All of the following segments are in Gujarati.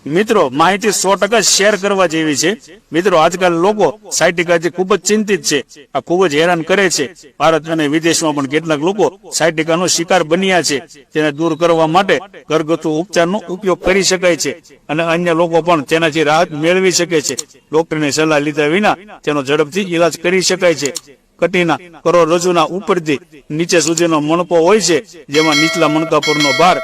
મિત્રો માહિતી 100% શેર કરવા જેવી છે। મિત્રો આજકાલ લોકો સાયટિકાથી ખૂબ જ ચિંતિત છે, આ ખૂબ જ હેરાન કરે છે। ભારત અને વિદેશમાં પણ કેટલાક લોકો સાયટિકાનો શિકાર બન્યા છે, તેને દૂર કરવા માટે ઘરગથ્થુ ઉપચારનો ઉપયોગ કરી શકાય છે અને અન્ય લોકો પણ તેનાથી રાહત મેળવી શકે છે। ડોક્ટરની સલાહ લીધા વિના તેનો ઝડપથી ઈલાજ કરી શકાય છે। કટીના કરોડરજ્જુના ઉપરથી નીચે સુધીનો મણકો હોય છે, જેમાં નીચલા મણકા પરનો ભાર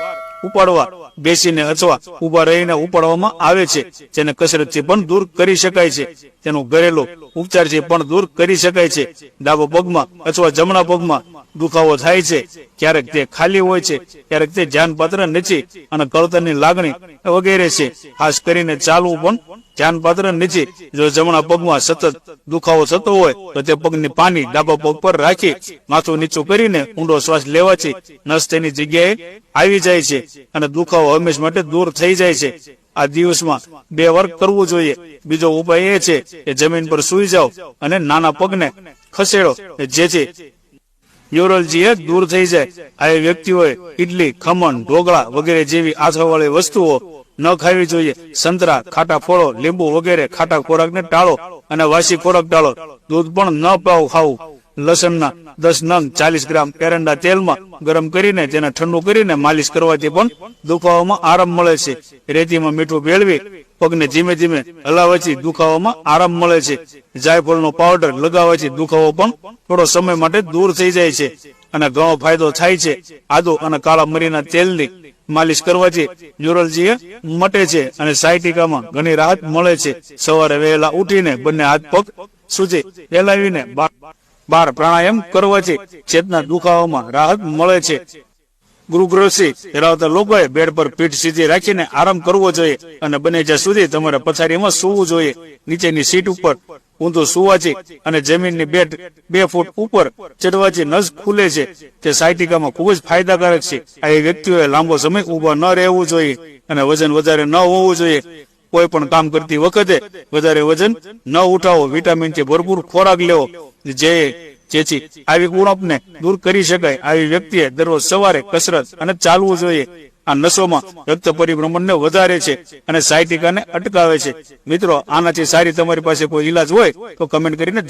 ઉપાડવા બેસીને અથવા ઉભા રહીને ઉપાડવામાં આવે છે, જેને કસરતથી પણ દૂર કરી શકાય છે। તેનો ઘરેલું ઉપચારથી પણ દૂર કરી શકાય છે। ડાબા પગમાં અથવા જમણા પગમાં દુખાવો થાય છે, ક્યારેક તે ખાલી હોય છે, ક્યારેક તે ધ્યાનપાત્ર નથી અને કળતરની લાગણી વગેરે છે। ખાસ કરીને ચાલવું પણ ધ્યાનપાત્ર નથી। જો જમણા પગમાં સતત દુખાવો થતો હોય તો તે પગની પાની ડાબા પગ પર રાખી માથું નીચું કરીને ઊંડો શ્વાસ લેવાથી નસ તેની જગ્યાએ આવી જાય છે અને દુખાવો હંમેશ માટે દૂર થઈ જાય છે। આ દિવસમાં 2 વાર કરવું જોઈએ। બીજો ઉપાય એ છે કે જમીન પર સૂઈ જાઓ અને નાના પગને ખસેડો, જેથી ન્યુરોલજી દૂર થઈ જાય। આ વ્યક્તિઓએ ઇડલી, ખમણ, ઢોકળા વગેરે જેવી આથાવાળી વસ્તુઓ ન ખાવી જોઈએ। સંતરા, ખાટા ફળો, લીંબુ વગેરે ખાટા ખોરાકને ટાળો અને વાસી ખોરાક ટાળો। દૂધ પણ ન ખાવું। લસણના 10 નંગ 40 ગ્રામ એરંડા તેલમાં ગરમ કરીને તેને ઠંડુ કરીને માલિશ કરવાથી પણ દુખાવામાં આરામ મળે છે। રેતીમાં મીઠું ભેળવી પગને ધીમે ધીમે હલાવવાથી દુખાવામાં આરામ મળે છે। જાયફળનો પાવડર લગાવવાથી દુખાવો પણ થોડો સમય માટે દૂર થઈ જાય છે અને ઘણો ફાયદો થાય છે। આદુ અને કાળા મરીના તેલની માલિશ કરવાથી ન્યુરોલજી મટે છે અને સાયટિકામાં ઘણી રાહત મળે છે। સવારે વહેલા ઉઠીને બંને હાથ પગ સુધી ફેલાવીને 12 પ્રાણાયામ કરવાથી ચેતના દુખાવામાં રાહત મળે છે। ગુરુગ્રસ્થી ધરાવતા લોકોએ બેડ પર પીઠ સીધી રાખીને આરામ કરવો જોઈએ અને બને જ્યાં સુધી તમારે પથારીમાં સૂવું જોઈએ। નીચેની સીટ ઉપર ઊંધું સુવાથી અને જમીનની 2 ફૂટ ઉપર ચડવાથી નસ ખુલે છે, તે સાયટિકામાં ખૂબ જ ફાયદાકારક છે। આ વ્યક્તિઓએ લાંબો સમય ઊભા ન રહેવું જોઈએ અને વજન વધારે ન હોવું જોઈએ। કોઈ પણ કામ કરતી વખતે વધારે વજન ન ઉઠાવો। વિટામિનથી ભરપૂર ખોરાક લેવો, જેથી આવી ઉણપને દૂર કરી શકાય। આવી વ્યક્તિએ દરરોજ સવારે કસરત અને ચાલવું જોઈએ। આ નસોમાં રક્ત પરિભ્રમણને વધારે છે અને સાયટિકાને અટકાવે છે। મિત્રો, આનાથી સારી તમારી પાસે કોઈ ઈલાજ હોય તો કમેન્ટ કરીને